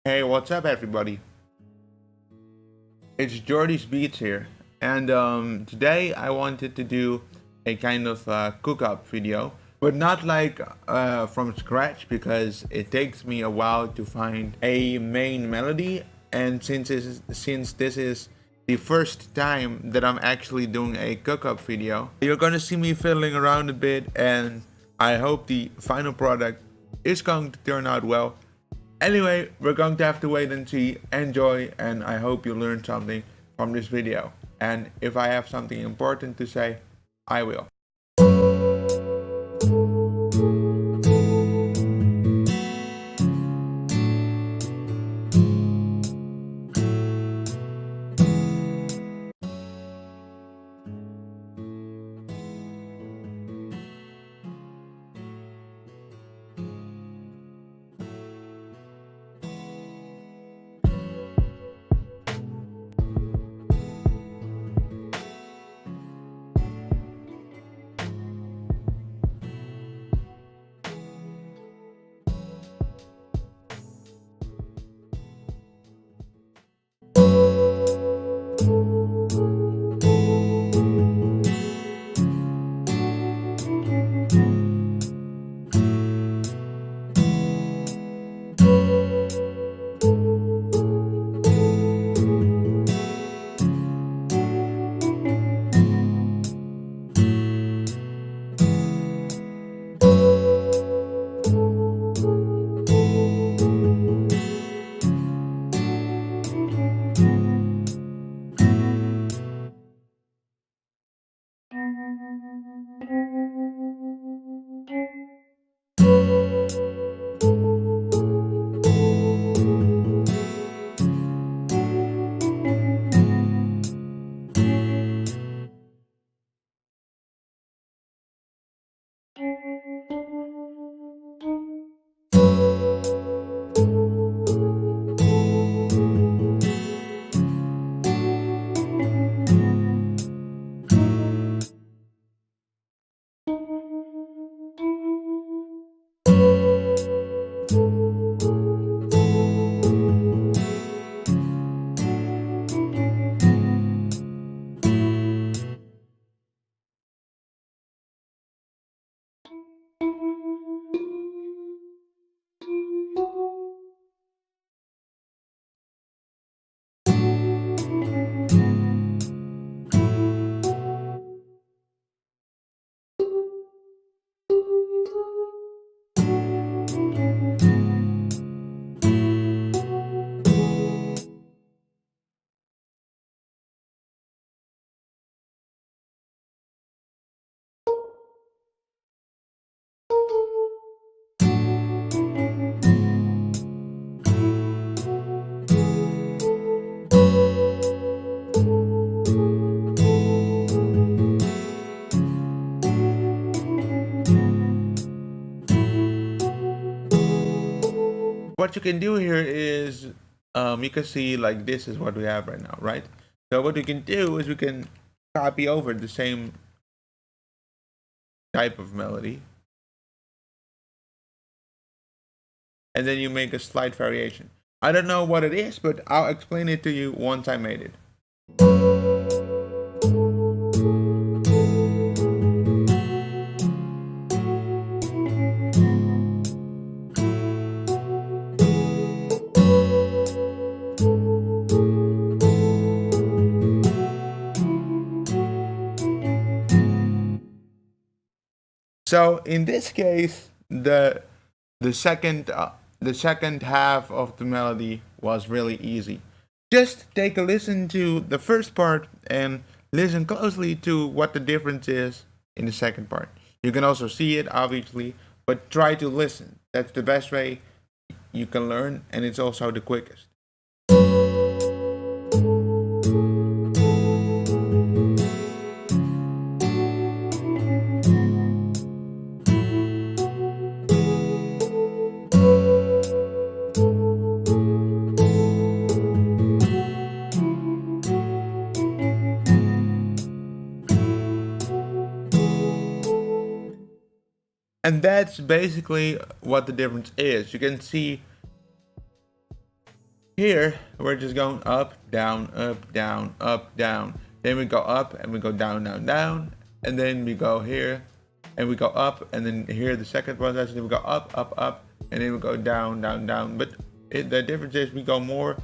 Hey, what's up, everybody? It's Jordi's Beats here, and today I wanted to do a kind of cook-up video, but not like from scratch because it takes me a while to find a main melody, and since this is the first time that I'm actually doing a cook-up video, you're gonna see me fiddling around a bit, and I hope the final product is going to turn out well. Anyway, we're going to have to wait and see. Enjoy, and I hope you learned something from this video. And if I have something important to say, I will. What you can do here is, you can see like this is what we have right now, right? So what we can do is we can copy over the same type of melody, and then you make a slight variation. I don't know what it is, but I'll explain it to you once I made it. So in this case, the second the second half of the melody was really easy. Just take a listen to the first part and listen closely to what the difference is in the second part. You can also see it obviously, but try to listen. That's the best way you can learn, and it's also the quickest. And that's basically what the difference is. You can see here we're just going up, down, up, down, up, down. Then we go up and we go down, down, down. And then we go here and we go up. And then here the second one, then we go up, up, up. And then we go down, down, down. But the difference is we go more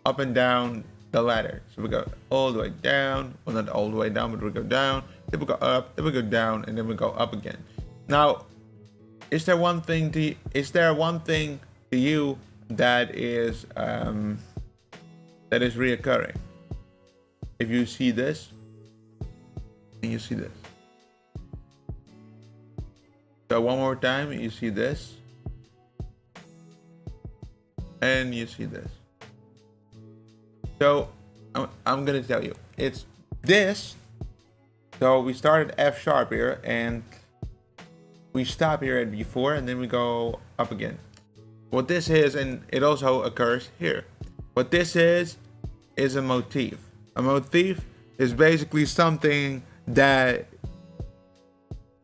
up and down the ladder. So we go all the way down. Well, not all the way down, but we go down. Then we go up, then we go down, and then we go up again. Now, is there one thing to you that is reoccurring? If you see this and you see this. So one more time, you see this and you see this. So I'm gonna tell you, it's this. So we start at F sharp here and we stop here at B4 and then we go up again. What this is, and it also occurs here. What this is a motif. A motif is basically something that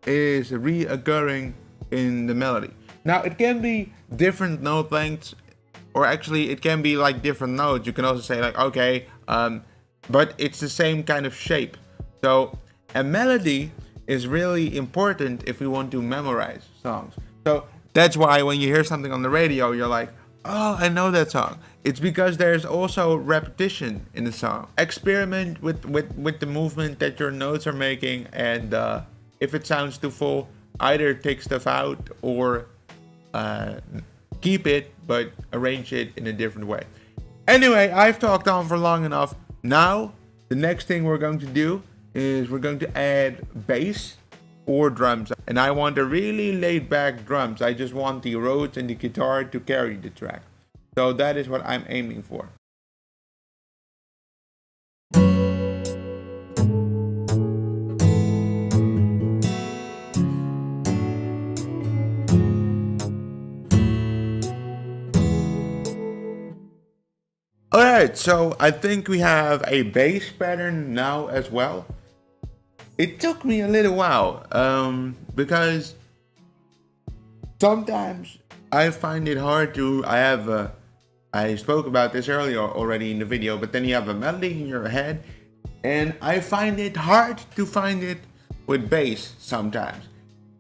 is reoccurring in the melody. Now it can be different note lengths, or actually it can be like different notes. You can also say like, okay, but it's the same kind of shape. So a melody is really important if we want to memorize songs. So that's why when you hear something on the radio, you're like, oh, I know that song. It's because there's also repetition in the song. Experiment with the movement that your notes are making, and if it sounds too full, either take stuff out or keep it, but arrange it in a different way. Anyway, I've talked on for long enough. Now, the next thing we're going to do is we're going to add bass or drums. And I want a really laid back drums. I just want the Rhodes and the guitar to carry the track. So that is what I'm aiming for. Alright, so I think we have a bass pattern now as well. It took me a little while, because sometimes I find it hard to, I spoke about this earlier already in the video, but then you have a melody in your head, and I find it hard to find it with bass sometimes.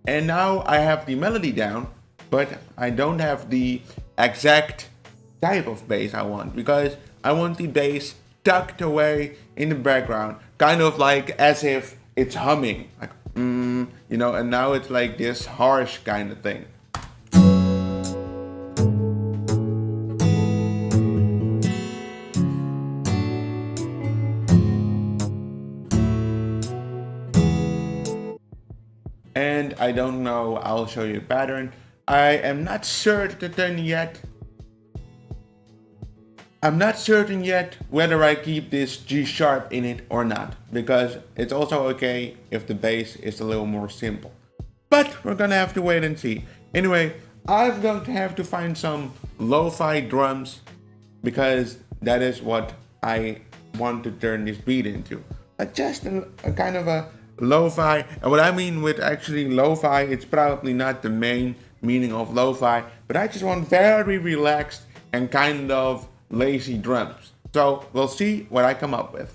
And now I have the melody down, but I don't have the exact type of bass I want, because I want the bass tucked away in the background, kind of like as if it's humming, like, you know, and now it's like this harsh kind of thing. And I don't know, I'll show you a pattern. I am not certain yet. I'm not certain yet whether I keep this G sharp in it or not, because it's also okay if the bass is a little more simple. But we're gonna have to wait and see. Anyway, I'm going to have to find some lo-fi drums, because that is what I want to turn this beat into. Just a kind of a lo-fi. And what I mean with actually lo-fi, it's probably not the main meaning of lo-fi, but I just want very relaxed and kind of lazy drums. So we'll see what I come up with.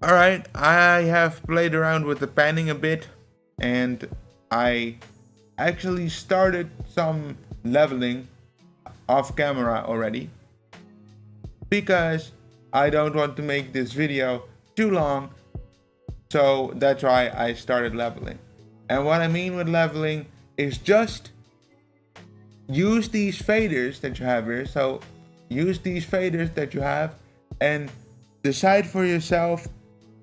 Alright, I have played around with the panning a bit, and I actually started some leveling off camera already, because I don't want to make this video too long, so that's why I started leveling. And what I mean with leveling is just use these faders that you have here. So use these faders that you have and decide for yourself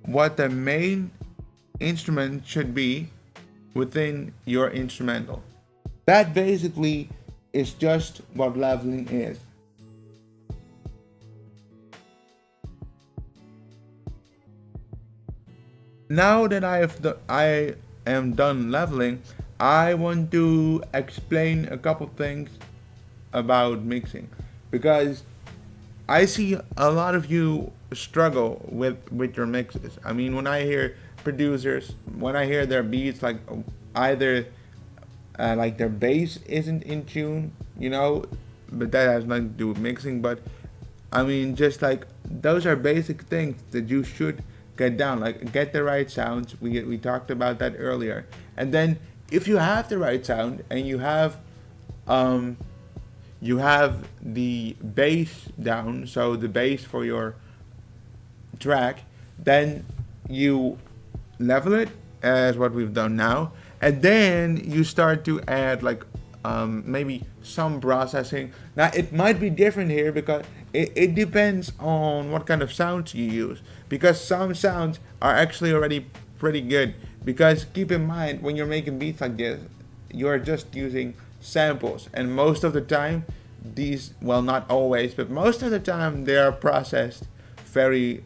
what the main instrument should be within your instrumental. That basically is just what leveling is. Now that I am done leveling, I want to explain a couple things about mixing, because I see a lot of you struggle with your mixes. I mean, when I hear producers, when I hear their beats, like either like their bass isn't in tune, but that has nothing to do with mixing. But I mean, just like those are basic things that you should get down, like get the right sounds. We talked about that earlier. And then if you have the right sound and you have the bass down, so the bass for your track, then you level it as what we've done now, and then you start to add like maybe some processing. Now it might be different here because it depends on what kind of sounds you use, because some sounds are actually already pretty good. Because keep in mind, when you're making beats like this, you're just using samples, and most of the time these, well, not always, but most of the time they are processed very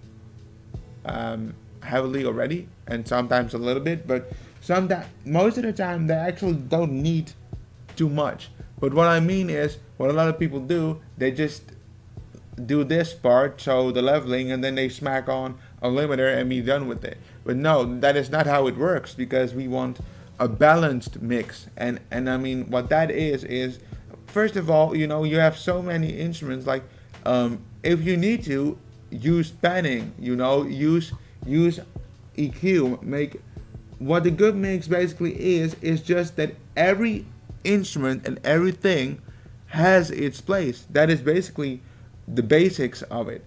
heavily already, and sometimes a little bit, but most of the time they actually don't need too much. But what I mean is, what a lot of people do, they just do this part, so the leveling, and then they smack on a limiter and be done with it. But no, that is not how it works, because we want a balanced mix. And I mean, what that is first of all, you have so many instruments, like if you need to use panning, use EQ, make what the good mix basically is just that every instrument and everything has its place. That is basically the basics of it.